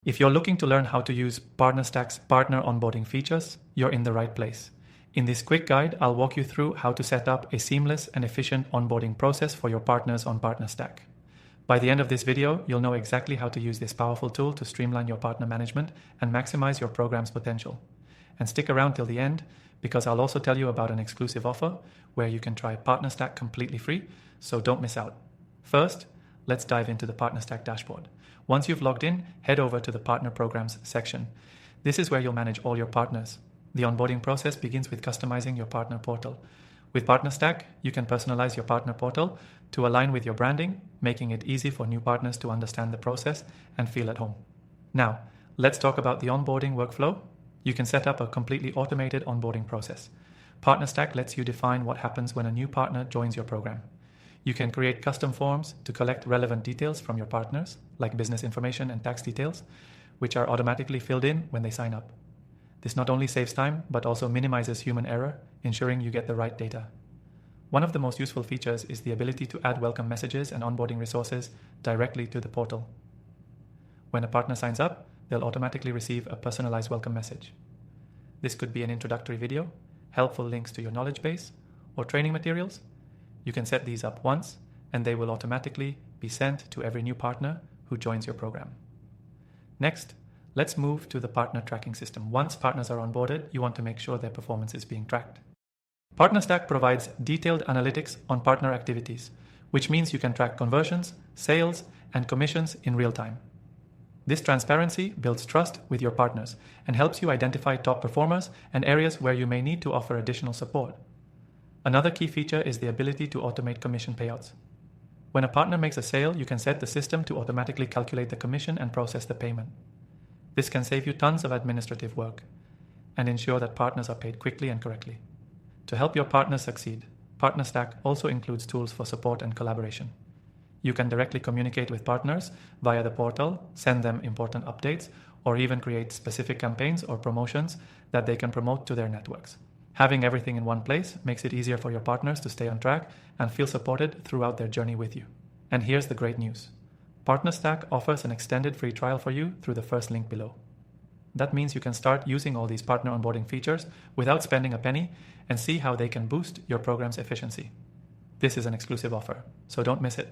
If you're looking to learn how to use PartnerStack's partner onboarding features, you're in the right place. In this quick guide, I'll walk you through how to set up a seamless and efficient onboarding process for your partners on PartnerStack. By the end of this video, you'll know exactly how to use this powerful tool to streamline your partner management and maximize your program's potential. And stick around till the end, because I'll also tell you about an exclusive offer where you can try PartnerStack completely free, so don't miss out. First, let's dive into the PartnerStack dashboard. Once you've logged in, head over to the Partner Programs section. This is where you'll manage all your partners. The onboarding process begins with customizing your partner portal. With PartnerStack, you can personalize your partner portal to align with your branding, making it easy for new partners to understand the process and feel at home. Now, let's talk about the onboarding workflow. You can set up a completely automated onboarding process. PartnerStack lets you define what happens when a new partner joins your program. You can create custom forms to collect relevant details from your partners, like business information and tax details, which are automatically filled in when they sign up. This not only saves time, but also minimizes human error, ensuring you get the right data. One of the most useful features is the ability to add welcome messages and onboarding resources directly to the portal. When a partner signs up, they'll automatically receive a personalized welcome message. This could be an introductory video, helpful links to your knowledge base, or training materials. You can set these up once, and they will automatically be sent to every new partner who joins your program. Next, let's move to the partner tracking system. Once partners are onboarded, you want to make sure their performance is being tracked. PartnerStack provides detailed analytics on partner activities, which means you can track conversions, sales, and commissions in real time. This transparency builds trust with your partners and helps you identify top performers and areas where you may need to offer additional support. Another key feature is the ability to automate commission payouts. When a partner makes a sale, you can set the system to automatically calculate the commission and process the payment. This can save you tons of administrative work and ensure that partners are paid quickly and correctly. To help your partners succeed, PartnerStack also includes tools for support and collaboration. You can directly communicate with partners via the portal, send them important updates, or even create specific campaigns or promotions that they can promote to their networks. Having everything in one place makes it easier for your partners to stay on track and feel supported throughout their journey with you. And here's the great news. PartnerStack offers an extended free trial for you through the first link below. That means you can start using all these partner onboarding features without spending a penny and see how they can boost your program's efficiency. This is an exclusive offer, so don't miss it.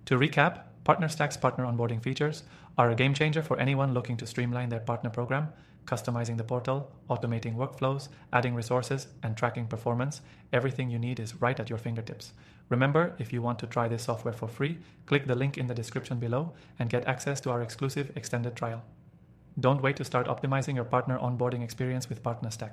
To recap, PartnerStack's partner onboarding features are a game changer for anyone looking to streamline their partner program, customizing the portal, automating workflows, adding resources, and tracking performance. Everything you need is right at your fingertips. Remember, if you want to try this software for free, click the link in the description below and get access to our exclusive extended trial. Don't wait to start optimizing your partner onboarding experience with PartnerStack.